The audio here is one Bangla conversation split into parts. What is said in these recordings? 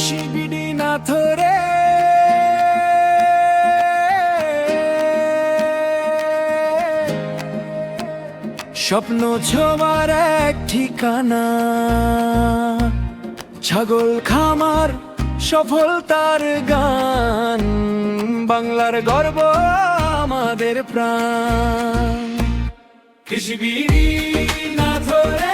কৃষি বিডি না ধরে স্বপ্ন ছোঁয়ার এক ঠিকানা, ছাগল খামার সফলতার গান, বাংলার গর্ব আমাদের প্রাণ। কৃষি বিডি না ধরে।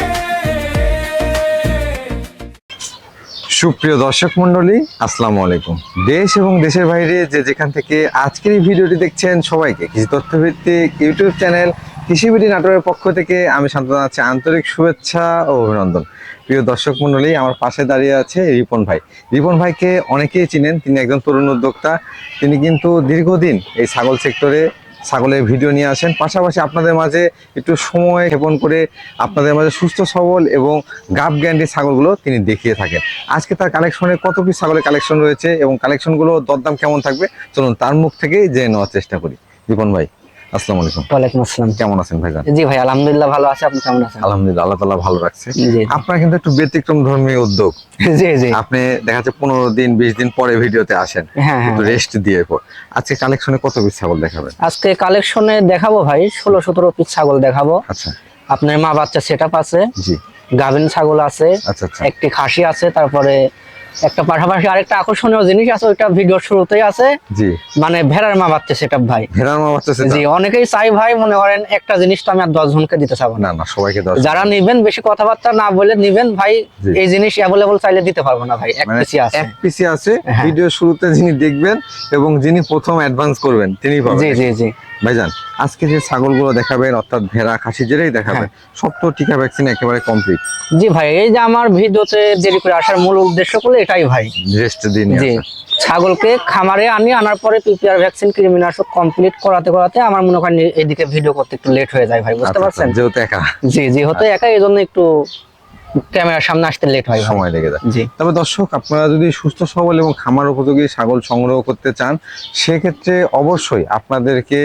সুপ্রিয় দর্শক মন্ডলী, আসসালামু আলাইকুম। দেশ এবং দেশের বাইরে যে যেখান থেকে আজকের এই ভিডিওটি দেখছেন সবাইকে কৃষি তথ্যভিত্তিক ইউটিউব চ্যানেল কৃষি বিডি নাটোরের পক্ষ থেকে আমি শান্ত জানাচ্ছি আন্তরিক শুভেচ্ছা ও অভিনন্দন। প্রিয় দর্শক মন্ডলী, আমার পাশে দাঁড়িয়ে আছে রিপন ভাই। রিপন ভাইকে অনেকেই চিনেন, তিনি একজন তরুণ উদ্যোক্তা। তিনি কিন্তু দীর্ঘদিন এই ছাগল সেক্টরে ছাগলের ভিডিও নিয়ে আসেন, পাশাপাশি আপনাদের মাঝে একটু সময় ক্ষেপণ করে আপনাদের মাঝে সুস্থ সবল এবং গাব গ্যারান্টি ছাগলগুলো তিনি দেখিয়ে থাকেন। আজকে তার কালেকশনে কত পিস ছাগলের কালেকশন রয়েছে এবং কালেকশনগুলো দরদাম কেমন থাকবে, চলুন তার মুখ থেকেই জেনে নেওয়ার চেষ্টা করি। রিপন ভাই, আসসালামু আলাইকুম। ওয়ালাইকুম আসসালাম। কেমন আছেন ভাইজান? জি ভাই, আলহামদুলিল্লাহ ভালো আছে। আপনি কেমন আছেন? আলহামদুলিল্লাহ, আল্লাহ তাআলা ভালো রাখছে। জি আপনার কিন্তু একটু ব্যতিক্রম ধর্মী উদ্যোগ। জি জি। আপনি দেখা যাচ্ছে 15 দিন 20 দিন পরে ভিডিওতে আসেন, হ্যাঁ একটু হ্যাঁ। রেস্ট দিয়ে পর। আজকে কালেকশনে কত পিস ছাগল দেখাবেন? আজকে কালেকশনে দেখাবো ভাই 16-17 পিস ছাগল দেখাবো। আচ্ছা, আপনার মা বাচ্চা সেটআপ আছে, জি, গাভিন ছাগল আছে, আচ্ছা আচ্ছা, একটি খাসি আছে, তারপরে একটা পাশাপাশি আরেকটা আকর্ষণীয় জিনিস আছে, ওইটা ভিডিওর শুরুতেই আছে, জি। মানে ভেড়ার মা বাচ্চা সেটআপ ভাই। ভেড়ার মা বাচ্চা জি, অনেকেই চাই ভাই, মনে করেন একটা জিনিস তো আমি আর 10 জনকে দিতে চাবো না। না না, সবাইকে দাও। যারা নিবেন বেশি কথাবার্তা না বলে নিবেন ভাই, জি। এই জিনিস অ্যাভেলেবল চাইলে দিতে পারবো না ভাই, এক মানে পিসি আছে। এক পিসি আছে, হ্যাঁ। ভিডিও শুরুতে যিনি দেখবেন এবং যিনি প্রথম অ্যাডভান্স করবেন তিনিই পাবেন। জি জি জি। ভাইজান, আজকে যে ছাগলগুলো দেখাবেন অর্থাৎ ভেড়া খাসি যেটাই দেখাবেন, সব তো টিকা ভ্যাকসিন একেবারে কমপ্লিট। জি ভাই, এই যে আমার ভিডিওতে দেরি করে আসার মূল উদ্দেশ্য করলে এটাই ভাই। রেস্ট দিন। জি, ছাগলকে খামারে আনার পরে পিপিআর ভ্যাকসিন কৃমিনাশক কমপ্লিট করাতে আমার মনে করেন এদিকে ভিডিও করতে একটু লেট হয়ে যায় ভাই, বুঝতে পারছেন? যেহেতু একা। জি জি, হতে একা, এই জন্য একটু ক্যামেরার সামনে আসতে লেট হয় ভাই। সময় লেগে যায়। জি। তবে দর্শক, আপনারা যদি সুস্থ সবল এবং খামার উপযোগী ছাগল সংগ্রহ করতে চান, সেক্ষেত্রে অবশ্যই আপনাদেরকে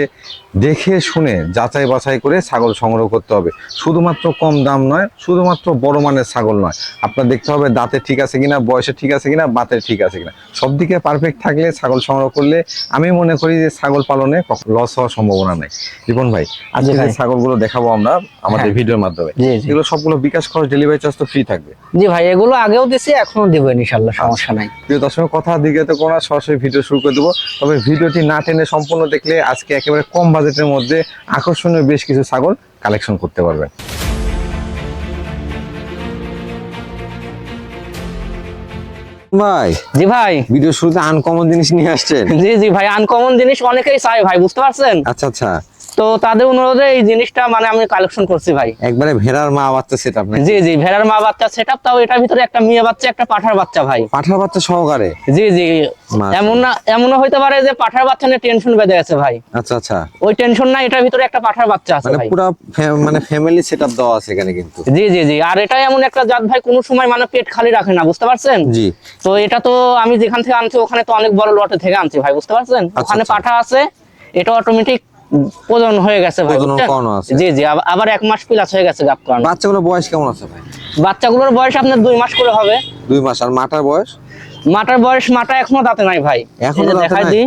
দেখে শুনে যাচাই বাছাই করে ছাগল সংগ্রহ করতে হবে। শুধুমাত্র কম দাম নয়, শুধুমাত্র বড় মানের ছাগল নয়, আপনার দেখতে হবে দাঁতে ঠিক আছে কিনা, বয়সে ঠিক আছে কিনা, বাতে ঠিক আছে কিনা। সব দিকে পারফেক্ট থাকলে ছাগল সংগ্রহ করলে আমি মনে করি যে ছাগল পালনে লস হওয়ার সম্ভাবনা নেই। রিপন ভাই, আজকে যে ছাগলগুলো দেখাবো আমরা আমাদের ভিডিওর মাধ্যমে, জি জি। এগুলো সবগুলো বিকাশ খরচ, ডেলিভারি চার্জ তো ফ্রি থাকবে? জি ভাই, এগুলো আগেও দিছি, এখনো দিব ইনশাআল্লাহ, সমস্যা নাই। প্রিয় দর্শক, কথা দিকে তো কোনো সরাসরি ভিডিও শুরু করে দেবো। তবে ভিডিওটি না টেনে সম্পূর্ণ দেখলে আজকে একেবারে কম বাজেটের মধ্যে আকর্ষণীয় বেশ কিছু ছাগল কালেকশন করতে পারবেন। ভাই, জি ভাই। ভিডিও শুরুতে আনকমন জিনিস নিয়ে আসছেন। জি জি ভাই, আনকমন জিনিস অনেকেই চায় ভাই, বুঝতে পারছেন? আচ্ছা আচ্ছা, তো তাদের অনুরোধে এই জিনিসটা মানে আমি কালেকশন করছি ভাই। একবারে ভেড়ার মা বাচ্চা সেটআপ নাকি? জি জি, ভেড়ার মা বাচ্চা সেটআপ, তাও এটার ভিতরে একটা মেয়ে বাচ্চা একটা পাঠার বাচ্চা ভাই। পাঠার বাচ্চা সহকারে? জি জি। এমনও হইতে পারে যে পাঠার বাচ্চা নিয়ে টেনশন বেঁধে গেছে ভাই। আচ্ছা আচ্ছা, ওই টেনশন না, এটার ভিতরে একটা পাঠার বাচ্চা আছে মানে ভাই। পুরো মানে ফ্যামিলি সেটআপ দেওয়া আছে এখানে কিন্তু। জি জি জি, আর এটা এমন একটা জাত ভাই, কোনো সময় মানে পেট খালি রাখে না, বুঝতে পারছেন? জি। তো এটা তো আমি যেখান থেকে আনছি ওখানে তো অনেক বড় লটে থেকে আনছি ভাই, বুঝতে পারছেন? ওখানে পাঠা আছে, এটা অটোমেটিক প্রজন হয়ে গেছে ভাই। জি জি, আবার 1 মাস প্লাস হয়ে গেছে গাব করানো। বাচ্চাগুলোর বয়স কেমন আছে ভাই? বাচ্চাগুলোর বয়স আপনার 2 মাস করে হবে। 2 মাস। আর মাটার বয়স? মাটা এখনো দাঁতে নাই ভাই, এখনো দেখাই দিই,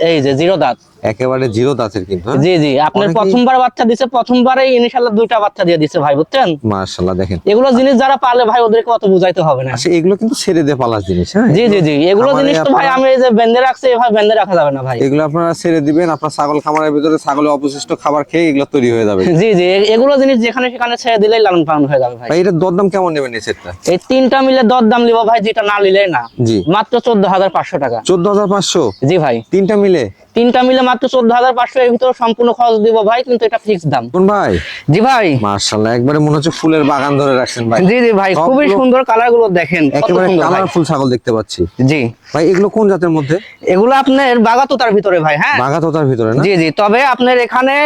এই যে 0 দাঁত, একেবারে 0 দাঁতের কিন্তু। জি জি, আপনার প্রথমবার বাচ্চা দিছে, প্রথমবারেই ইনশাআল্লাহ 2টা বাচ্চা দিয়ে দিছে ভাই, বুঝছেন? মাশাআল্লাহ, দেখেন এগুলো জিনিস যারা পালে ভাই ওদেরকে অত বুঝাইতে হবে না। আচ্ছা, এগুলো কিন্তু ছেড়ে দিয়ে পালার জিনিস। হ্যাঁ, জি জি জি, এগুলো জিনিস তো ভাই আমি এই যে বেঁধে রাখছি, এভাবে বেঁধে রাখা যাবে না ভাই। এগুলো আপনারা ছেড়ে দিবেন, আপনার ছাগল খামারের ভিতরে ছাগলের অবশিষ্ট খাবার খেয়ে এগুলো তৈরি হয়ে যাবে। জি জি, এগুলো জিনিস যেখানে সেখানে ছেড়ে দিলেই লালন পালন হয়ে যাবে ভাই। ভাই, এটার দরদাম কেমন নেবেন এই সেটটা? এই 3টা মিলে দরদাম নিব ভাই, যেটা না নিলে না। জি। মাত্র 14,500 টাকা। 14,500? জি ভাই, 3টা মিলে? 3টা মিলে মাত্র 14,500 এর ভিতরে সম্পূর্ণ খরচ দিব ভাই, কিন্তু এটা ফিক্স দাম। কোন ভাই? জি ভাই। মাশাআল্লাহ, একবারে মনে হচ্ছে ফুলের বাগান ধরে রাখছেন ভাই। জি জি ভাই, খুবই সুন্দর কালার গুলো দেখেন, কত একেবারে সুন্দর ভাই। কালারফুল ছাগল দেখতে পাচ্ছি। জি ভাই, এগুলো কোন জাতের মধ্যে? এগুলো আপনার বাগাতোতার ভিতরে ভাই। হ্যাঁ, বাগাতোতার ভিতরে না? জি জি, তবে আপনার এখানে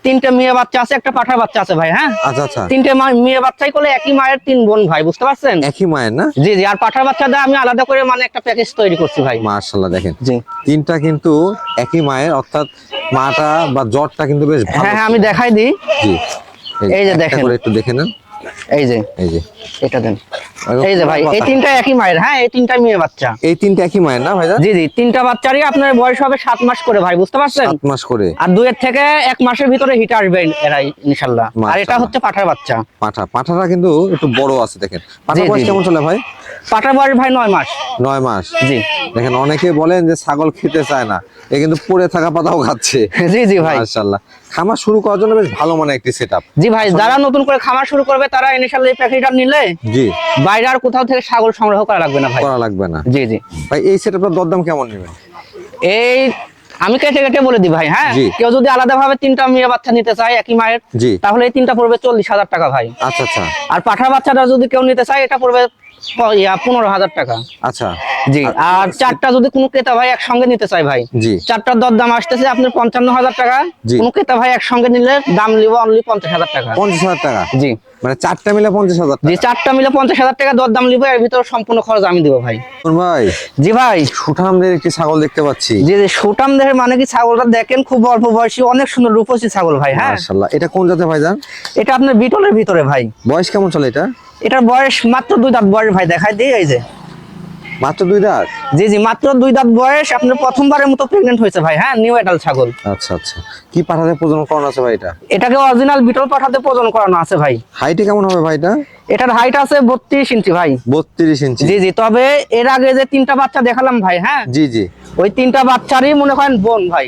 3টে মেয়ে বাচ্চা আছে, একটা পাঠার বাচ্চা আছে ভাই। হ্যাঁ, আচ্ছা আচ্ছা, 3টে মেয়ে বাচ্চাই করলে একই মায়ের 3 বোন ভাই, বুঝতে পারছেন? একই মায়ের না? জি জি, আর পাঠার বাচ্চাটা আমি আলাদা করে মানে একটা প্যাকেজ তৈরি করছি ভাই। মাশাআল্লাহ, দেখেন জি, 3টা কিন্তু একই মায়ের, অর্থাৎ মাটা বা জটটা কিন্তু বেশ ভালো। হ্যাঁ হ্যাঁ, আমি দেখাই দিই। জি, এই যে একটা দেখেন, করে একটু দেখে নেন। এই যে এই যে এটা দেন। এই যে ভাই এই তিনটা একই মায়ের, হ্যাঁ এই তিনটা মেয়ে বাচ্চা। এই তিনটা একই মায়ের না ভাইজান? জি জি, তিনটা বাচ্চারই আপনার বয়স হবে 7 মাস করে ভাই, বুঝতে পারছেন? 7 মাস করে। আর 2 থেকে 1 মাসের ভিতরে হিট আসবে এরাই ইনশাআল্লাহ। আর এটা হচ্ছে পাঠার বাচ্চা। পাঠাটা কিন্তু একটু বড় আছে দেখেন। পাঠার জি, বয়স জি, কেমন চলে ভাই? পাঠার বয়স ভাই 9 মাস। 9 মাস। জি দেখেন অনেকে বলেন যে ছাগল খেতে চায় না, এ কিন্তু পড়ে থাকা পাতাও খাচ্ছে। জি জি ভাই, মাশাআল্লাহ। খামার শুরু করার জন্য বেশ ভালো মানের একটি সেটআপ। জি ভাই, যারা নতুন করে খামার শুরু করবে তারা ইনিশিয়ালি এই প্যাকেজটা নিলে জি, বাইরে আর কোথাও থেকে ছাগল সংগ্রহ করা লাগবে না ভাই। করা লাগবে না। জি জি ভাই এই সেটআপটার দরদাম কেমন নেবেন? এই আমি কেটে কেটে বলে দিই ভাই, হ্যাঁ জি। কেউ যদি আলাদাভাবে 3টা মেয়ে বাচ্চা নিতে চায় একই মায়ের, জি। তাহলে এই 3টা পড়বে 40,000 টাকা ভাই। আচ্ছা আচ্ছা আর পাঠার বাচ্চাটা যদি কেউ নিতে চায় এটা পড়বে 15,000 টাকা। আচ্ছা। জি। আর 4টা যদি কোনো ক্রেতা ভাই একসঙ্গে নিতে চায় ভাই, জি। 4টার দরদাম আসতেছে আপনার 55,000 টাকা। জি। কোনো ক্রেতা ভাই একসঙ্গে নিলে দাম নিব অনলি 50,000 টাকা। 50,000 টাকা? জি মানে 4টা মিলে 50,000 জি, টাকা? 4টা মিলে 50,000 টাকা দরদাম নিব, এর ভিতর সম্পূর্ণ খরচ আমি দিব ভাই। ভাই জি ভাই, সুঠামদের একটি ছাগল দেখতে পাচ্ছি। জি জি, সুটাম দেহের মানে কি ছাগলটা দেখেন খুব অল্প বয়সী, অনেক সুন্দর রূপসী ছাগল ভাই। হ্যাঁ মাশাআল্লাহ। এটা কোন জাতের ভাইজান? এটা আপনার বিটলের ভিতরে ভাই। বয়স কেমন চলে এটা? এটার বয়স মাত্র 2 দাঁত বয়স ভাই, দেখাই দিই। এই যে মাত্র 2 দাঁত? জি জি, মাত্র 2 দাঁত বয়স, আপনার প্রথমবারের মতো প্রেগন্যান্ট হয়েছে ভাই। হ্যাঁ, নিউ এডাল ছাগল। আচ্ছা আচ্ছা। কি পাঠাতে প্রজনন করানো আছে ভাই এটা? এটাকে অরিজিনাল বিটল পাঠাতে প্রজন করানো আছে ভাই। হাইটে কেমন হবে ভাই এটা? এটার হাইট আছে 32 ইঞ্চি ভাই। 32 ইঞ্চি? জি জি, তবে এর আগে যে 3টা বাচ্চা দেখালাম ভাই, হ্যাঁ জি জি। ওই 3টা বাচ্চারই মনে করেন বোন ভাই।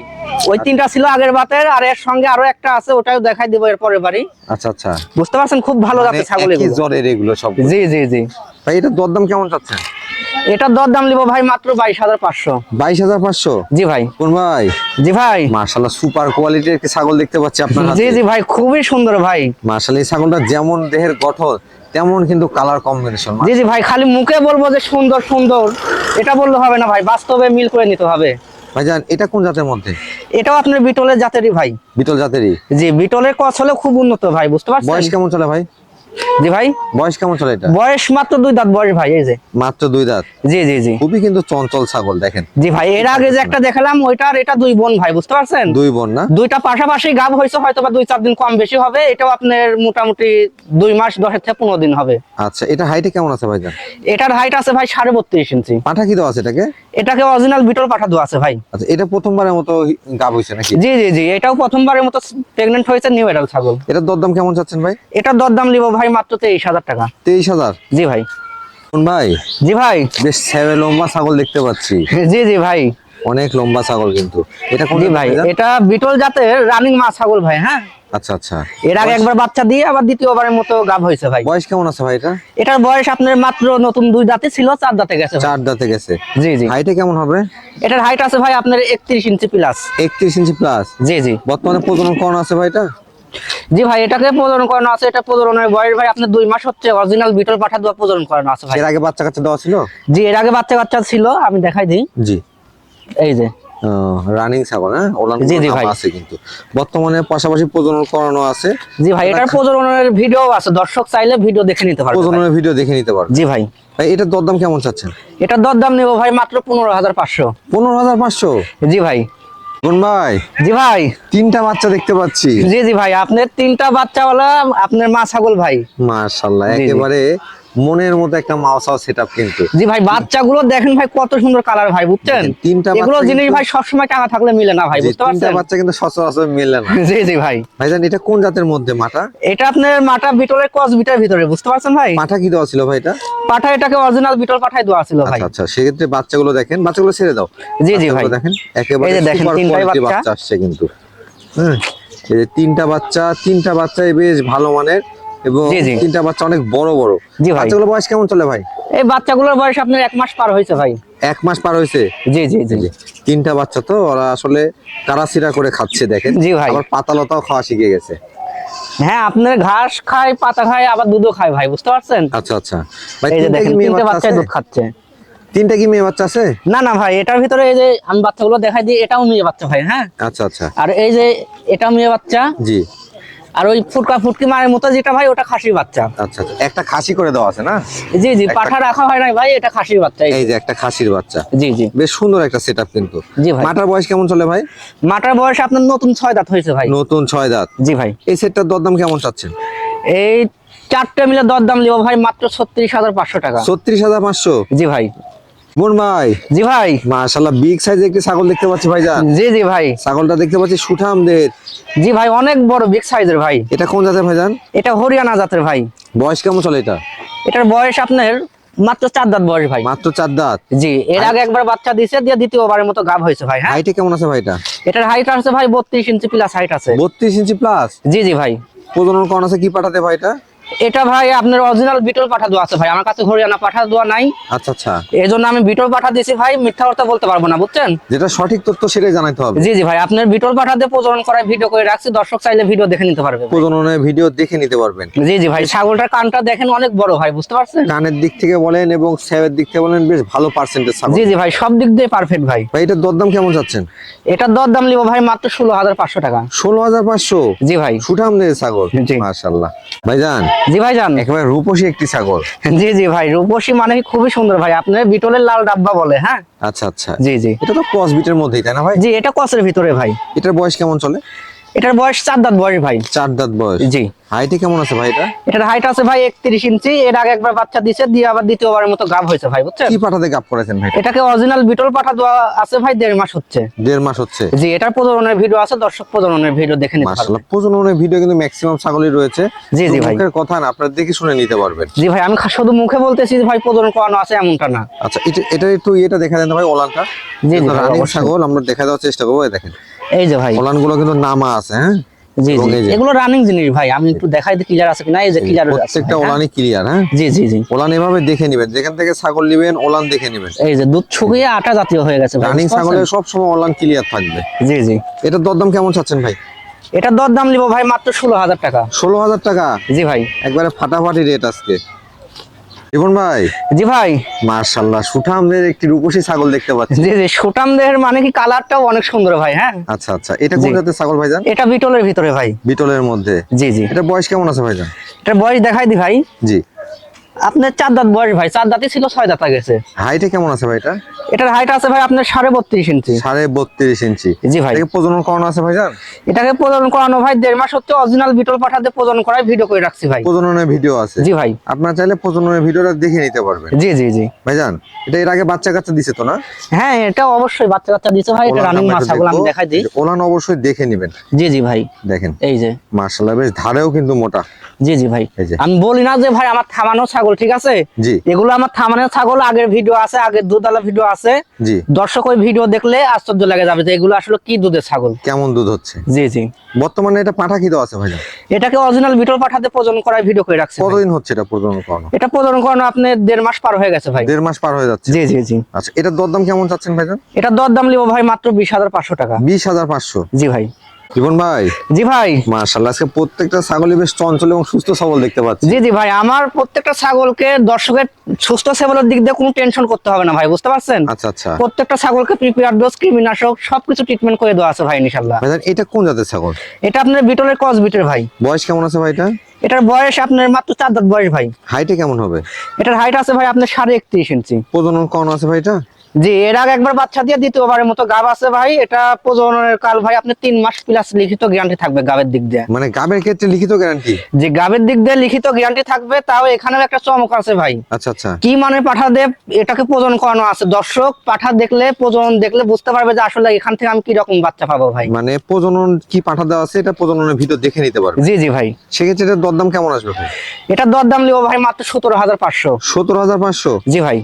ওই 3টা ছিল আগের বাতের, আর এর সঙ্গে আরো একটা আছে, ওটাও দেখাই দিব এর পরের বাড়ি। আচ্ছা আচ্ছা। বুঝতে পারছেন, খুব ভালো মানে জাতের ছাগল একই এগুলো। জ্বরের এগুলো সব? জি জি জি। ভাই এটা দরদাম কেমন চাচ্ছেন? এটার দরদাম নিব ভাই মাত্র 22,500। 22,500? জি ভাই। কোন ভাই? জি ভাই, মাশাআল্লাহ সুপার কোয়ালিটির একটি ছাগল দেখতে পাচ্ছি আপনার হাতে। জি জি ভাই, খুবই সুন্দর ভাই। মাশাআল্লাহ এই ছাগলটা যেমন দেহের গঠন তেমন কিন্তু কালার কম্বিনেশন। জি জি ভাই, খালি মুখে বলবো যে সুন্দর সুন্দর এটা বললে হবে না ভাই, বাস্তবে মিল করে নিতে হবে। ভাইজান এটা কোন জাতের মধ্যে? এটাও আপনার বিটলের জাতেরই ভাই। বিটল জাতেরই? জি, বিটলের কস হলে খুব উন্নত ভাই, বুঝতে পারছেন? বয়স কেমন চলে ভাই? জি ভাই, বয়স কেমন চলে এটা? বয়স মাত্র 2 দাঁত বয়স ভাই। এই যে মাত্র 2 দাঁত? জি জি জি খুবই কিন্তু চঞ্চল ছাগল দেখেন। জি ভাই, এর আগে যে একটা দেখালাম ওইটা আর এটা 2 বোন ভাই, বুঝতে পারছেন? 2 বোন না? দুইটা পাশাপাশি গাব হয়েছে, হয়তো বা 2-4 দিন কম বেশি হবে। এটাও আপনার মোটামুটি 2 মাস 10 থেকে 15 দিন হবে। আচ্ছা এটা হাইটে কেমন আছে ভাইজান? এটার হাইট আছে ভাই 32.5 ইঞ্চি। পাঠা কি দেওয়া আছে এটাকে? এটাকে অরিজিনাল বিটল পাঠা দেওয়া আছে ভাই। আচ্ছা এটা প্রথমবারের মতো গাব হইছে নাকি? জি জি জি, এটাও প্রথমবারের মতো প্রেগন্যান্ট হয়েছে, নিউ এডাল ছাগল। এটার দরদাম কেমন চাচ্ছেন ভাই? এটার দরদাম নিব ভাই মাত্র 23,000 টাকা। 23,000? জি ভাই। কোন ভাই? জি ভাই, বেশ সেভে লম্বা ছাগল দেখতে পাচ্ছি। জি জি ভাই। অনেক লম্বা ছাগল কিন্তু। এটা কোন জি জাতের ভাই, ভাইজান? এটা বিটল জাতের রানিং মা ছাগল ভাই। হ্যাঁ, আচ্ছা আচ্ছা। এর আগে একবার বাচ্চা দিয়ে আবার দ্বিতীয়বারের মতো গাব হয়েছে ভাই। বয়স কেমন আছে ভাই এটা? এটার বয়স আপনার মাত্র নতুন 2 দাঁতে ছিল, 4 দাঁতে গেছে ভাই। 4 দাঁতে গেছে? জি জি। হাইটে কেমন হবে? এটার হাইট আছে ভাই আপনার 31 ইঞ্চি প্লাস। 31 ইঞ্চি প্লাস? জি জি বর্তমানে প্রজনন করানো আছে ভাই এটা? জি ভাই, এটাকে প্রজনন করানো আছে। এটা প্রজননের বয়স ভাই আপনার 2 মাস হচ্ছে, অরিজিনাল বিটল পাঠা দেওয়া প্রজনন করানো আছে ভাই। এর আগে বাচ্চা কাচ্চা দেওয়া ছিল? জি, এর আগে বাচ্চা কাচ্চা ছিল, আমি দেখাই দিই। জি। এই যে রানিং ছাগল? হ্যাঁ, ওলান জি, জি ভাই। আছে কিন্তু বর্তমানে পাশাপাশি প্রজনন করানো আছে। জি ভাই, এটার প্রজননের ভিডিও আছে, দর্শক চাইলে ভিডিও দেখে নিতে পারবে। প্রজননের ভিডিও দেখে নিতে পারবে? জি ভাই। ভাই এটার দরদাম কেমন চাচ্ছেন? এটার দরদাম নেব ভাই মাত্র 15,500। 15,500? জি ভাই। কোন ভাই? জি ভাই। 3টা বাচ্চা দেখতে পাচ্ছি। জি জি ভাই, আপনার 3টা বাচ্চাওয়ালা আপনার মা ছাগল ভাই। মাশাআল্লাহ, জি, জি। একেবারে মনের মতো একটা মাওসাও সেটআপ কিন্তু। জি ভাই, বাচ্চাগুলো দেখেন ভাই কত সুন্দর কালার ভাই, বুঝছেন? দেখেন, 3টা এগুলো বাচ্চা জিনিস কিন্তু- ভাই সবসময় টাকা থাকলে মিলে না ভাই, জি, বুঝতে 3টা পারছেন? বাচ্চা কিন্তু সচরাচর মিলে না। জি জি ভাই। ভাইজান এটা কোন জাতের মধ্যে মাটা? এটা আপনার মাটা বিটলের ক্রস বিটার ভিতরে, বুঝতে পারছেন ভাই? মাটা কি দেওয়া ছিল ভাই এটা? পাঠা এটাকে অরিজিনাল বিটল পাঠাই দেওয়া ছিল ভাই। আচ্ছা আচ্ছা, সেক্ষেত্রে বাচ্চাগুলো দেখেন, বাচ্চাগুলো ছেড়ে দাও। জি জি বাচ্চাগুলো ভাই। দেখেন একেবারে এই যে দেখেন, সুপার 3টাই কোয়ালিটির বাচ্চা। বাচ্চা আসছে কিন্তু। হ্যাঁ, এই যে 3টা বাচ্চাই বেশ ভালো মানের এবং জি, জি। 3টা বাচ্চা অনেক বড় বড়। জি ভাই। বাচ্চাগুলো বয়স কেমন চলে ভাই? এই বাচ্চাগুলোর বয়স আপনার 1 মাস পার হয়েছে ভাই। 1 মাস পার হয়েছে? জি জি জি। 3টা বাচ্চা তো ওরা আসলে কারাসিরা করে খাচ্ছে দেখেন। জি ভাই। আবার পাতালতাও খাওয়া শিখে গেছে। হ্যাঁ, আপনার ঘাস খায়, পাতা খায়, আবার দুধও খায় ভাই, বুঝতে পারছেন? আচ্ছা আচ্ছা। ভাই এই যে 3টা দেখেন, কি মেয়ে 3টে বাচ্চা বাচ্চাই আছে? দুধ খাচ্ছে। 3টা কি মেয়ে বাচ্চা আছে? না না ভাই, এটার ভিতরে এই যে আমি বাচ্চাগুলো দেখাই দিই, এটাও মেয়ে বাচ্চা ভাই। হ্যাঁ, আচ্ছা আচ্ছা। আর এই যে এটা মেয়ে বাচ্চা, জি। আর ওই ফুটকি মায়ের মতো যেটা ভাই ওটা খাসির বাচ্চা। আচ্ছা আচ্ছা, একটা খাসি করে দেওয়া আছে না? জি জি, পাঠা রাখা হয় না ভাই, এটা খাসির বাচ্চা। এই যে একটা খাসির বাচ্চা। জি জি বেশ সুন্দর একটা সেটআপ কিন্তু। জি ভাই। মাটার বয়স কেমন চলে ভাই? মাটার বয়স আপনার নতুন 6 দাঁত হয়েছে ভাই। নতুন 6 দাঁত? জি ভাই। এই সেটটার দরদাম কেমন চাচ্ছেন? এই চারটে মিলে দরদাম লিবো ভাই মাত্র 36,500 টাকা। 36,500। জি ভাই। বোন ভাই, জি ভাই। মাশাআল্লাহ বিগ সাইজের একটি ছাগল দেখতে পাচ্ছি ভাইজান। জি জি ভাই। ছাগলটা দেখতে পাচ্ছি সুঠামদের। জি ভাই, অনেক বড় বিগ সাইজের ভাই। এটা কোন জাতের ভাইজান? এটা হরিয়ানা জাতের ভাই। বয়স কেমন চলে এটা? এটার বয়স আপনার মাত্র 4 দাঁত বয়স ভাই। মাত্র 4 দাঁত। জি, এর আগে একবার বাচ্চা দিয়েছে, দিয়ে দ্বিতীয়বারের মতো গাব হয়েছে ভাই। হ্যাঁ, হাইটে কেমন আছে ভাই এটা? এটার হাইট আছে ভাই 32 ইঞ্চি প্লাস হাইট আছে। 32 ইঞ্চি প্লাস। জি জি ভাই। প্রজনন কোন আছে কি পাঠাতে ভাই এটা? এটা ভাই আপনার অরিজিনাল বিটল পাঠা দেওয়া আছে ভাই, আমার কাছে হরিয়ানা পাঠা দেওয়া নাই। আচ্ছা আচ্ছা, এই জন্য আমি বিটল পাঠা দিয়েছি ভাই, মিথ্যা কথা বলতে পারবো না, বুঝছেন? যেটা সঠিক তথ্য সেটাই জানাইতে হবে। জি জি ভাই, আপনার বিটল পাঠা দিয়ে প্রজনন করায় ভিডিও করে রাখছি, দর্শক চাইলে ভিডিও দেখে নিতে পারবে ভাই। প্রজননের ভিডিও দেখে নিতে পারবেন। জি জি ভাই, ছাগলটার কানটা দেখেন অনেক বড় ভাই, বুঝতে পারছেন? কানের দিক থেকে বলেন এবং সেভের দিক থেকে বলেন বেশ ভালো পার্সেন্টেজ ছাগল। জি জি ভাই, সব দিক দিয়ে পারফেক্ট ভাই। ভাই এটার দরদাম কেমন যাচ্ছেন? এটার দরদাম নিব ভাই মাত্র 16,500 টাকা। 16,500। জি ভাই। সুঠামদের ছাগল। জি। মাশাআল্লাহ ভাইজান, জি ভাই জান। একেবারে রূপসী একটি ছাগল। জি জি ভাই, রূপসী মানে খুবই সুন্দর ভাই, আপনার বিটলের লাল ডাব্বা বলে। হ্যাঁ আচ্ছা আচ্ছা, জি জি। এটা তো ক্রস বিটের মধ্যেই তাই না ভাই? জি, এটা কসের ভিতরে ভাই। এটার বয়স কেমন চলে? এটার বয়স 4 দাঁত বয়স ভাই। 4 দাঁত বয়স। জি। হাইটে কেমন আছে ভাই এটা? এটার হাইট আছে ভাই 31 ইঞ্চি, এর আগে একবার বাচ্চা দিয়েছে, দিয়ে আবার দ্বিতীয়বারের মতো গাব হয়েছে ভাই, বুঝছেন? কি পাঠাতে গাব করেছেন ভাই? এটাকে অরিজিনাল বিটল পাঠা দেওয়া আছে ভাই, 1.5 মাস হচ্ছে। 1.5 মাস হচ্ছে। জি, এটার প্রজননের ভিডিও আছে, দর্শক প্রজননের ভিডিও দেখে নিতে পারবে। মাশাআল্লাহ, প্রজননের ভিডিও কিন্তু ম্যাক্সিমাম ছাগলই রয়েছে। জি জি ভাই। মুখের কথা না, আপনারা দেখে শুনে নিতে পারবেন। জি ভাই, আমি শুধু মুখে বলতেছি যে ভাই প্রজনন করানো আছে এমনটা না। আচ্ছা, এটা একটু এটা দেখা দেন ভাই, ওলানটা। জি জি ভাই, রানিং অবশ্যই। ছাগল আমরা দেখা দেওয়ার চেষ্টা করবো। এই দেখেন এই যে ভাই, ওলানগুলো কিন্তু নামা আছে। হ্যাঁ জি এবং জি, এই যে এগুলো রানিং জিনিস ভাই, আমি একটু দেখাই দিই ক্লিয়ার আছে কিনা। এই যে ক্লিয়ার আছে প্রত্যেকটা ভাই, হ্যাঁ? ওলানই ক্লিয়ার। হ্যাঁ জি জি জি। ওলান এভাবে দেখে নেবেন, যেখান থেকে ছাগল নেবেন ওলান দেখে নেবেন। এই যে দুধ শুকিয়ে আটা জাতীয় হয়ে গেছে ভাই, রানিং বুঝতে পারছেন? ছাগলের সব সময় ওলান ক্লিয়ার থাকবে। জি জি। এটার দরদাম কেমন চাচ্ছেন ভাই? এটার দরদাম নিব ভাই মাত্র 16,000 টাকা। 16,000 টাকা। জি ভাই। একবারে ফাটাফাটি রেট আজকে। রিপন ভাই, জি ভাই। মাশাআল্লাহ সুঠামদের একটি রূপসী ছাগল দেখতে পাচ্ছি। জি জি, সুটাম দেহের মানে কি কালারটাও অনেক সুন্দর ভাই। হ্যাঁ, আচ্ছা আচ্ছা, এটা কোন জি। জাতের ছাগল ভাইজান? এটা বিটলের ভিতরে ভাই। বিটলের মধ্যে। জি জি। এটা বয়স কেমন আছে ভাইজান? এটার বয়স দেখাই দি ভাই, জি। আপনার 4 দাঁত বয়স ভাই, 4 দাঁতই ছিল 6 দাঁত গেছে। হাইটে কেমন আছে ভাই এটা? এটার হাইট আছে ভাই আপনার 32.5 ইঞ্চি। 32.5 ইঞ্চি। জি ভাই। এটাকে প্রজনন করানো আছে ভাইজান? এটাকে প্রজনন করানো ভাই 1.5 মাস হচ্ছে, অরিজিনাল বিটল পাঠাতে প্রজনন করায় ভিডিও করে রাখছি ভাই। প্রজননের ভিডিও আছে? জি ভাই। আপনারা চাইলে প্রজননের ভিডিওটা দেখে নিতে পারবেন। জি জি জি। ভাইজান, এটা এর আগে বাচ্চা কাচ্চা দিছে তো না? হ্যাঁ, এটা অবশ্যই বাচ্চা কাচ্চা দিছে ভাই, এটা ওলান রানিং আমরা মাছ একটু ছাগল, আমি দেখবো। দেখাই দিই। ওলান অবশ্যই দেখে নেবেন। জি জি ভাই। দেখেন এই যে, মাশাআল্লাহ বেশ ধারেও কিন্তু মোটা। জি জি ভাই। এই যে। আমি বলি না যে ভাই আমার থামানো ছাগল, ঠিক আছে? জি এগুলো আমার থামানো ছাগল, আগের ভিডিও আছে, আগের দুধওয়ালা ভিডিও আছে। জি। দর্শক ওই ভিডিও দেখলে আশ্চর্য লাগে যাবে যে এগুলো আসলে কি দুধের ছাগল। কেমন দুধ হচ্ছে? জি জি। বর্তমানে এটা পাঠা কি দেওয়া আছে ভাইজান? এটাকে অরিজিনাল বিটল পাঠাতে প্রজনন করায় ভিডিও করে রাখছি ভাই। কতদিন হচ্ছে এটা প্রজনন করানো? এটা প্রজনন করানো আপনি 1.5 মাস পার হয়ে গেছে ভাই। 1.5 মাস পার হয়ে যাচ্ছে। জি জি জি। আচ্ছা, এটার দরদাম কেমন চাচ্ছেন ভাইজান? এটার দরদাম নিব ভাই মাত্র 20,500 টাকা। 20,500। জি ভাই। জীবন ভাই, জি ভাই। মাশাআল্লাহ আজকে প্রত্যেকটা ছাগলই বেশ চঞ্চল এবং সুস্থ সবল দেখতে পাচ্ছি। জি জি ভাই, আমার প্রত্যেকটা ছাগলকে দর্শকের সুস্থ সেবলের দিক দিয়ে কোনো টেনশন করতে হবে না ভাই, বুঝতে পারছেন? আচ্ছা আচ্ছা প্রত্যেকটা ছাগলকে প্রিপেয়ার ডোজ, কৃমিনাশক সবকিছু ট্রিটমেন্ট করে দেওয়া আছে ভাই ইনশাআল্লাহ। ভাইজান, এটা কোন জাতের ছাগল? এটা আপনার বিটলের ক্রস বিটের ভাই। বয়স কেমন আছে ভাই এটা? এটার বয়স আপনার মাত্র 4 দাঁত বয়স ভাই। হাইটে কেমন হবে? এটার হাইট আছে ভাই আপনার 31.5 ইঞ্চি। প্রজনন করানো আছে ভাই এটা? জি, এর আগে একবার বাচ্চা দিয়ে দ্বিতীয়বারের মতো গাব আছে ভাই। এটা প্রজননের কাল ভাই আপনি 3 মাস প্লাস লিখিত গ্যারান্টি থাকবে গাবের দিক দিয়ে। মানে গাবের ক্ষেত্রে লিখিত গ্যারান্টি? যে গাবের দিক দিয়ে লিখিত গ্যারান্টি থাকবে, তাও এখানেও একটা চমক আছে ভাই। আচ্ছা আচ্ছা। কি মানে পাঠা দেব, এটাকে প্রজনন করানো আছে। দর্শক পাঠা দেখলে, প্রজনন দেখলে বুঝতে পারবে যে আসলে এখান থেকে আমি কি রকম বাচ্চা পাবো ভাই। মানে প্রজনন কি পাঠা দেওয়া আছে, এটা প্রজননের ভিতর দেখে নিতে পারবে। জি জি ভাই। সেক্ষেত্রে এটার দরদাম কেমন আসবে ভাই? এটার দরদাম লিও ভাই মাত্র 17,500। 17,500। জি ভাই।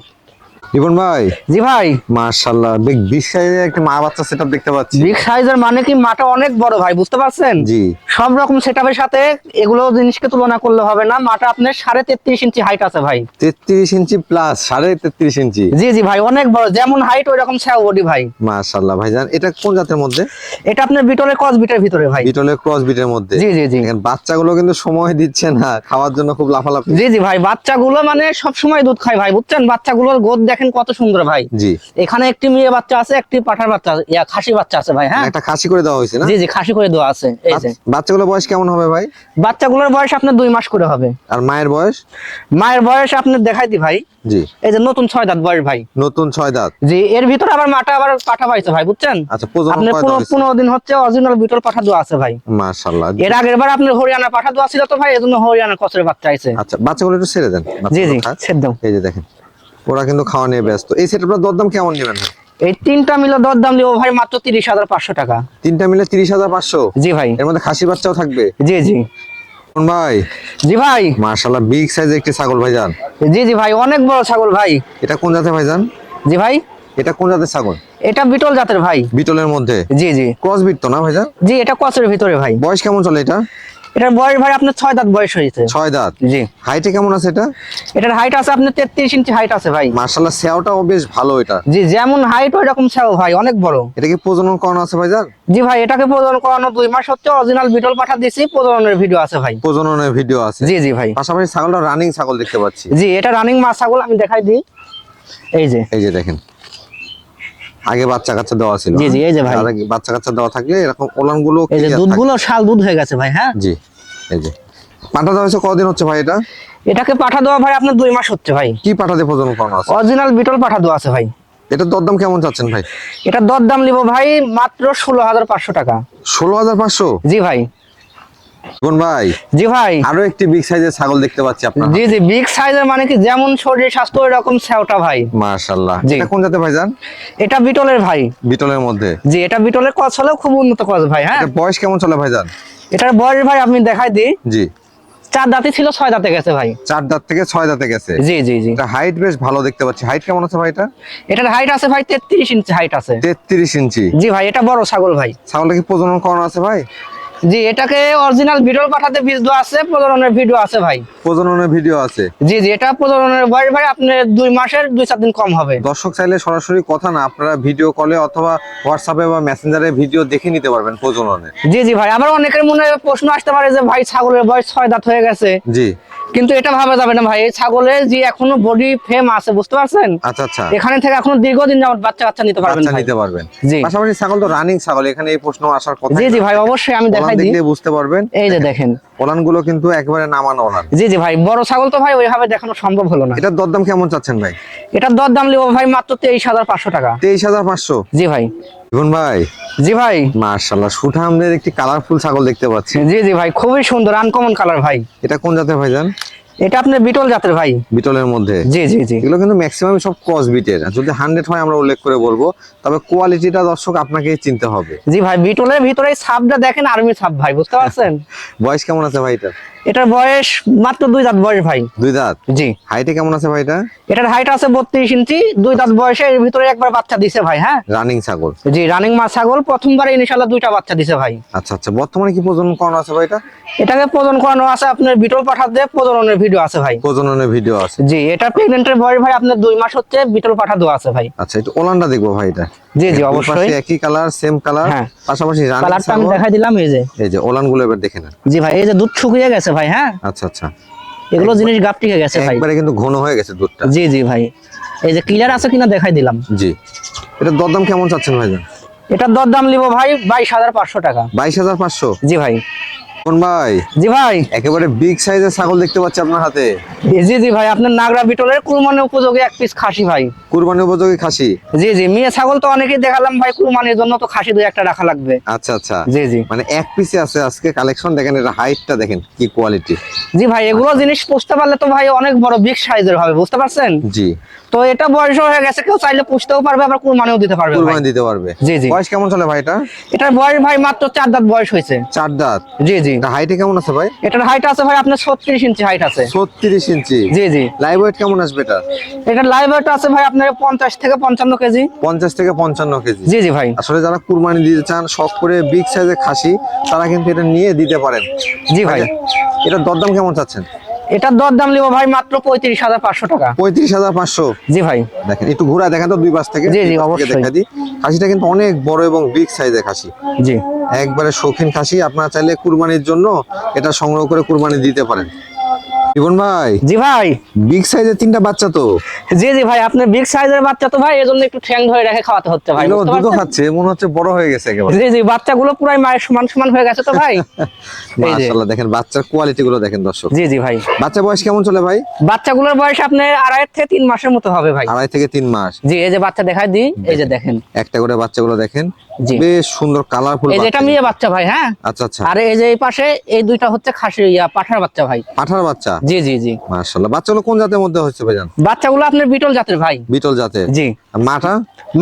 রিপন ভাই, জি ভাই। মাশাআল্লাহ বিগ সাইজের একটা মা বাচ্চা সেটআপ দেখতে পাচ্ছি। বিগ সাইজের মানে কি মাটা অনেক বড় ভাই, বুঝতে পারছেন? জি। সব রকম সেটআপের সাথে এগুলো জিনিসকে তুলনা করলে হবে না। মাটা আপনার 33.5 ইঞ্চি হাইট আছে ভাই। 33 ইঞ্চি প্লাস 33.5 ইঞ্চি। জি জি ভাই, অনেক বড়, যেমন হাইট ওই রকম ছাও বডি ভাই। মাশাআল্লাহ ভাইজান, এটা কোন জাতের মধ্যে? এটা আপনার বিটলের ক্রস বিটের ভিতরে ভাই। বিটলের ক্রস বিটের মধ্যে। জি জি জি। দেখেন বাচ্চাগুলো কিন্তু সময় দিচ্ছে না, খাওয়ার জন্য খুব লাফালাফি। জি জি ভাই, বাচ্চাগুলো মানে সব সময় দুধ খায় ভাই, বুঝছেন? বাচ্চাগুলোর গোদ দেখেন দেখেন কত সুন্দর ভাই। জি, এখানে একটি মেয়ে বাচ্চা আছে, একটি পাঠার বাচ্চা আছে, খাসি বাচ্চা আছে ভাই। হ্যাঁ, একটা খাসি করে দেওয়া হয়েছে না? জি জি, খাসি করে দেওয়া আছে। এই যে বাচ্চাগুলোর বয়স কেমন হবে ভাই? বাচ্চাগুলোর বয়স আপনার 2 মাস করে হবে। আর মায়ের বয়স? মায়ের বয়স আপনি দেখাই দি ভাই। জি, এই যে নতুন 6 দাঁত বয়স ভাই। নতুন 6 দাঁত। জি, এর ভিতরে আবার মাটা আবার পাঠা পাইছে ভাই, বুঝছেন? আচ্ছা, প্রজনন আপনি কয় দাঁত হয়েছে? 15 দিন হচ্ছে অরিজিনাল বিটল পাঠা দেওয়া আছে ভাই। মাশাআল্লাহ। এর আগের বার আপনার হরিয়ানা পাঠা দেওয়া ছিল তো ভাই, এজন্য হরিয়ানা কচের বাচ্চা আইছে। আচ্ছা, বাচ্চাগুলো একটু ছেড়ে দেন। জি জি, ছেড়ে দাও। এই যে দেখেন, ওরা কিন্তু খাওয়া নিয়ে ব্যস্ত। এই সেটআপটার দরদাম কেমন নেবেন ভাই? এই তিনটা মিলে দর দাম দিব ভাই মাত্র 30,500 টাকা। তিনটা মিলে 30,500? জি ভাই। এর মধ্যে খাসি বাচ্চাও থাকবে? জি জি। কোন ভাই? জি ভাই। মাশাআল্লাহ, বিগ সাইজের একটি ছাগল ভাইজান। জি জি ভাই, অনেক বড় ছাগল ভাই। এটা কোন জাতের ভাইজান? জি ভাই, এটা কোন জাতের ছাগল? এটা বিটল জাতের ভাই। বিটলের মধ্যে? জি জি। ক্রস বিট তো না ভাইজান? জি, এটা কচের ভিতরে ভাই। বয়স কেমন চলে এটা? এটার বয়স ভাই আপনার 6 দাঁত বয়স হয়েছে। 6 দাঁত। জি। হাইটে কেমন আছে এটা? এটার হাইট আছে আপনার 33 ইঞ্চি হাইট আছে ভাই। মাশাআল্লাহ, সেওটাও বেশ ভালো এটা। জি, যেমন হাইট ওই রকম ছাগল ভাই, অনেক বড়। এটা কি প্রজনন করানো আছে ভাইজান? জি ভাই, এটাকে প্রজনন করানো 2 মাস হচ্ছে, অরিজিনাল বিটল পাঠা দিছি, প্রজননের ভিডিও আছে ভাই। প্রজননের ভিডিও আছে? জি জি ভাই। পাশাপাশি ছাগলটা রানিং ছাগল দেখতে পাচ্ছি। জি, এটা রানিং মা ছাগল, আমি দেখাই দিই। এই যে, এই যে দেখেন, আগে বাচ্চা কাচ্চা দেওয়া ছিল। জি জি, এই যে ভাই, আর আগে বাচ্চা কাচ্চা দেওয়া থাকলে এরকম ওলানগুলো এই যে দুধগুলো শাল দুধ হয়ে গেছে ভাই। হ্যাঁ জি, এই যে পাঠা দেওয়া হয়েছে কতদিন হচ্ছে ভাই এটা? এটাকে পাঠা দেওয়া ভাই আপনার 2 মাস হচ্ছে ভাই। কি পাঠা দিয়ে প্রজনন করানো আছে? অরিজিনাল বিটল পাঠা দেওয়া আছে ভাই। এটার দরদাম কেমন চাচ্ছেন ভাই? এটার দর দাম নিব ভাই মাত্র 16,500 টাকা। 16,500? জি ভাই। কোন ভাই? জি ভাই। আরো একটি বিগ সাইজের ছাগল দেখতে পাচ্ছি আপনার। জি জি, বিগ সাইজের মানে কি যেমন শরীর স্বাস্থ্য ওই রকম সেওটা ভাই। মাশাআল্লাহ। জি। এটা কোন জাতের ভাইজান? এটা বিটলের ভাই। বিটলের মধ্যে? জি, এটা বিটলের কচ হলেও খুব উন্নত কচ ভাই। হ্যাঁ, এটা বয়স কেমন চলে ভাইজান? এটার বয়স ভাই আমি দেখাই দিই। জি। 4 দাঁতে ছিল, 6 দাঁতে গেছে ভাই। 4 দাঁত থেকে 6 দাঁতে গেছে? জি জি জি। এটা হাইট বেশ ভালো দেখতে পাচ্ছি। হাইট কেমন আছে ভাই এটা? এটার হাইট আছে ভাই 33 ইঞ্চি হাইট আছে। 33 ইঞ্চি? জি ভাই, এটা বড় ছাগল ভাই। ছাগলটা কি প্রজনন করানো আছে ভাই? জি, এটাকে অরিজিনাল বিটল পাঠাতে বীজ দেওয়া আছে, প্রজননের ভিডিও আছে ভাই। প্রজননের ভিডিও আছে? জি জি, এটা প্রজননের বয়স ভাই আপনার 2 মাসের 2-4 দিন কম হবে। দর্শক চাইলে সরাসরি কথা না, আপনারা ভিডিও কলে অথবা হোয়াটসঅ্যাপে বা মেসেঞ্জারে ভিডিও দেখে নিতে পারবেন প্রজননের। জি জি ভাই, আবার অনেকের মনে প্রশ্ন আসতে পারে যে ভাই ছাগলের বয়স 6 দাঁত হয়ে গেছে। জি। কিন্তু এটা ভাবা যাবে না ভাই, এই ছাগলের যে এখনো বডি ফ্রেম আছে, বুঝতে পারছেন? আচ্ছা আচ্ছা, এখানে থেকে এখনো দীর্ঘদিন যাবত বাচ্চা কাচ্চা নিতে পারবেন বাচ্চা ভাই। নিতে পারবেন। জি। পাশাপাশি ছাগল তো রানিং ছাগল, এখানে এই প্রশ্ন আসার কথা। জি জি ভাই, অবশ্যই আমি দেখাই দিই, দেখলে বুঝতে পারবেন। এই যে দেখেন, ওলানগুলো কিন্তু একেবারে নামানো ওলান। জি জি ভাই, বড় ছাগল তো ভাই ওইভাবে দেখানো সম্ভব হলো না। এটার দরদাম কেমন চাচ্ছেন ভাই? এটার দর দাম লিখো ভাই মাত্র 23,500 টাকা। 23,500? জি ভাই। জীবন ভাই। জি ভাই। মাশাআল্লাহ, সুঠামদের একটি কালারফুল ছাগল দেখতে পাচ্ছি। জি জি ভাই, খুবই সুন্দর আনকমন কালার ভাই। এটা কোন জাতের ভাইজান? এটা আপনার বিটল জাতের ভাই। বিটলের মধ্যে? জি জি জি। এগুলো কিন্তু ম্যাক্সিমাম সব ক্রস বিটের, যদি 100 হয় আমরা উল্লেখ করে বলবো, তবে কোয়ালিটিটা দর্শক আপনাকেই চিনতে হবে। জি ভাই, বিটলের ভিতরে ছাপটা দেখেন, আর্মি ছাপ ভাই, বুঝতে পারছেন? বয়স কেমন আছে ভাই এটা? এটার বয়স মাত্র 2 দাঁত বয়স ভাই। 2 দাঁত? জি। হাইটে কেমন আছে ভাই এটা? এটার হাইট আছে 32 ইঞ্চি, 2 দাঁত বয়সে এর ভিতরে একবার বাচ্চা দিছে ভাই। হ্যাঁ, রানিং ছাগল? জি, রানিং মা ছাগল, প্রথমবার ইনশাআল্লাহ 2টা বাচ্চা দিছে ভাই। আচ্ছা আচ্ছা, বর্তমানে কি প্রজনন করানো আছে ভাই এটা? এটাকে প্রজনন করানো আছে আপনার বিটল পাঠা দিয়ে, প্রজননের ভিডিও আছে ভাই। প্রজননের ভিডিও আছে? জি, এটা প্রেগন্যান্টের বয়স ভাই আপনার 2 মাস হচ্ছে, বিটল পাঠা দেওয়া আছে ভাই। আচ্ছা, একটু ওলানটা দেখবো ভাই এটা। জি জি, অবশ্যই। একই কালার, সেম কালার, হ্যাঁ। পাশাপাশি রানিং কালারটা আমি ছাগল। দেখাই দিলাম, এই যে, এই যে ওলানগুলো এবার দেখে নেন। জি ভাই, এই যে দুধ শুকিয়ে গেছে ভাই। হ্যাঁ, আচ্ছা আচ্ছা, এগুলো জিনিস গাপ টিকে গেছে ভাই, একবারে কিন্তু ঘন হয়ে গেছে দুধটা। জি জি ভাই, এই যে ক্লিয়ার আছে কিনা দেখাই দিলাম। জি। এটা দরদাম কেমন চাচ্ছেন ভাইজান? এটার দর দাম লিবো ভাই 22,500 টাকা। 22,500? জি ভাই। কোন ভাই? জি ভাই। একেবারে বিগ সাইজের ছাগল দেখতে পাচ্ছি আপনার হাতে। জি জি ভাই, আপনার নাগরা বিটলের কুরবানি উপযোগী এক পিস খাসি ভাই। কুরবানি উপযোগী খাসি? জি জি, মেয়ে ছাগল তো অনেকেই দেখালাম ভাই, কুরবানির জন্য তো খাসি 2-1টা রাখা লাগবে। আচ্ছা আচ্ছা, জি জি। মানে এক পিসে আছে আজকে কালেকশন। দেখেন এটা হাইটটা দেখেন কি কোয়ালিটি। জি ভাই, এগুলো জিনিস পুষতে পারলে তো ভাই অনেক বড় বিগ সাইজের হবে, বুঝতে পারছেন? জি। তো এটা বয়স হয়ে গেছে, কেউ চাইলে পুষতেও পারবে, আবার কুরবানিও দিতে পারবে ভাই। কুরবানি দিতে পারবে? জি জি। বয়স কেমন চলে ভাই এটা? এটার বয়স ভাই মাত্র 4 দাঁত বয়স হয়েছে। 4 দাঁত? জি জি। এটা হাইটে কেমন আছে ভাই? এটার হাইট আছে ভাই আপনার 36 ইঞ্চি হাইট আছে। 36 ইঞ্চি? জি জি। লাইভ ওয়েট কেমন আসবে এটা? এটার লাইভ ওয়েট আছে ভাই আপনার 50 থেকে 55 কেজি। 50 থেকে 55 কেজি? জি জি ভাই। আসলে যারা কুরবানি দিতে চান শখ করে বিগ সাইজের খাসি, তারা কিন্তু এটা নিয়ে দিতে পারেন। জি ভাই। এটার দরদাম কেমন চাচ্ছেন? এটার দর দাম লিবো ভাই মাত্র 35,500 টাকা। 35,500? জি ভাই। দেখেন একটু ঘোরা দেখেন তো দুই পাশ থেকে। জি জি, অবশ্যই। দেখা দিই, খাসিটা কিন্তু অনেক বড় এবং বিগ সাইজের খাসি। জি। একবারে শৌখিন খাসি, আপনারা চাইলে কুরবানির জন্য এটা সংগ্রহ করে কুরবানি দিতে পারেন। রিপন ভাই, জি ভাই। বিগ সাইজের 3টা বাচ্চা তো। জি জি ভাই, আপনি বিগ সাইজের বাচ্চা তো ভাই, এজন্য একটু ঠ্যাং ধরে রেখে খাওয়াতে হচ্ছে ভাই, এগুলো বুঝতে দুধ পারছেন? খাচ্ছে, মনে হচ্ছে বড় হয়ে গেছে একেবারে। জি জি, বাচ্চাগুলো পুরাই মায়ের সমান সমান হয়ে গেছে তো ভাই। এই যে। মাশাআল্লাহ, দেখেন বাচ্চার কোয়ালিটি গুলো দেখেন দর্শক। জি জি ভাই। বাচ্চা বয়স কেমন চলে ভাই? বাচ্চাগুলোর বয়স আপনার 2.5 থেকে 3 মাসের মতো হবে ভাই। 2.5 থেকে 3 মাস। জি, এই যে বাচ্চা দেখাই দিই, এই যে দেখেন একটা করে বাচ্চাগুলো দেখেন, জি। বেশ সুন্দর কালারফুল। এই যে এটা মেয়ে বাচ্চা ভাই, হ্যাঁ। আচ্ছা আচ্ছা। আর এই যে এই পাশে এই দুইটা হচ্ছে খাসি পাঠার বাচ্চা ভাই। পাঠার বাচ্চা? জি জি জি। মাশাআল্লাহ, বাচ্চাগুলো কোন জাতের মধ্যে হচ্ছে ভাইজান? বাচ্চাগুলো আপনার বিটল জাতের ভাই। বিটল জাতের? জি। আর মাটা?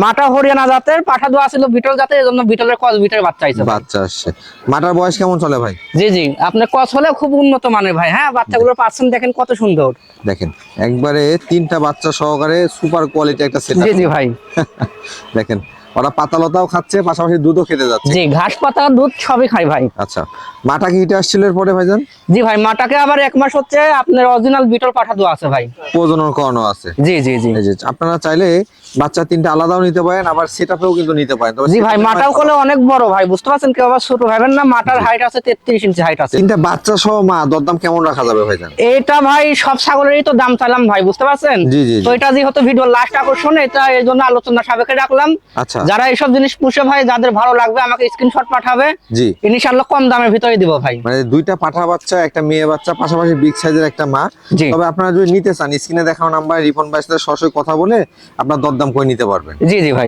মাটা হরিয়ানা জাতের, পাঠা দোয়া ছিল বিটল জাতের, এজন্য বিটলের ক্রস বিটের বাচ্চা আইছে ভাই। বাচ্চা আসছে। মাটার বয়স কেমন চলে ভাই? জি জি, আপনার ক্রস হলে খুব উন্নত মানের ভাই, হ্যাঁ। বাচ্চাগুলোর পার্সেন্ট দেখেন কত সুন্দর। দেখেন একবারে 3টা বাচ্চা সহকারে সুপার কোয়ালিটি একটা সেটআপ। জি জি ভাই। দেখেন ওরা পাতালতাও খাচ্ছে, পাশাপাশি দুধও খেতে যাচ্ছে। জি, ঘাস পাতা দুধ সবই খাই ভাই। আচ্ছা, মাটা কি হিটে আসছিল এরপরে ভাইজান? জি ভাই, মাটাকে আবার 1 মাস হচ্ছে আপনার অরিজিনাল বিটল পাঠা দোয়া আছে ভাই। প্রজনন করানো আছে? জি জি জি। এই যে আপনারা চাইলে বাচ্চা 3টা আলাদাও নিতে পারেন, আবার সেটআপেও কিন্তু নিতে পারেন। তবে জি ভাই, মাটাও কোলে অনেক বড় ভাই, বুঝতে পারছেন? কেউ আবার ছোট ভাবেন না, মাটার হাইট আছে 33 ইঞ্চি হাইট আছে। 3টা বাচ্চা সহ মা দরদাম কেমন রাখা যাবে ভাইজান? এটা ভাই সব ছাগলেরই তো দাম চাইলাম ভাই, বুঝতে পারছেন? জি, জি, জি। তো এটা যেহেতু ভিডিও লাস্ট আকর্ষণ, এটা এই জন্য আলোচনা সাপেক্ষে রাখলাম। আচ্ছা। যারা এইসব জিনিস পুষে ভাই, যাদের ভালো লাগবে আমাকে স্ক্রিনশট পাঠাবে। জি। ইনশাআল্লাহ কম দামের ভিতরে দিব ভাই। মানে 2টা পাঠা বাচ্চা, একটা মেয়ে বাচ্চা, পাশাপাশি বিগ সাইজের একটা মা। জি। তবে আপনারা যদি নিতে চান, স্ক্রিনে দেখানো নাম্বারে রিপন ভাইয়ের সাথে সরাসরি কথা বলে আপনার দরদাম করে নিতে পারবেন। জি জি ভাই।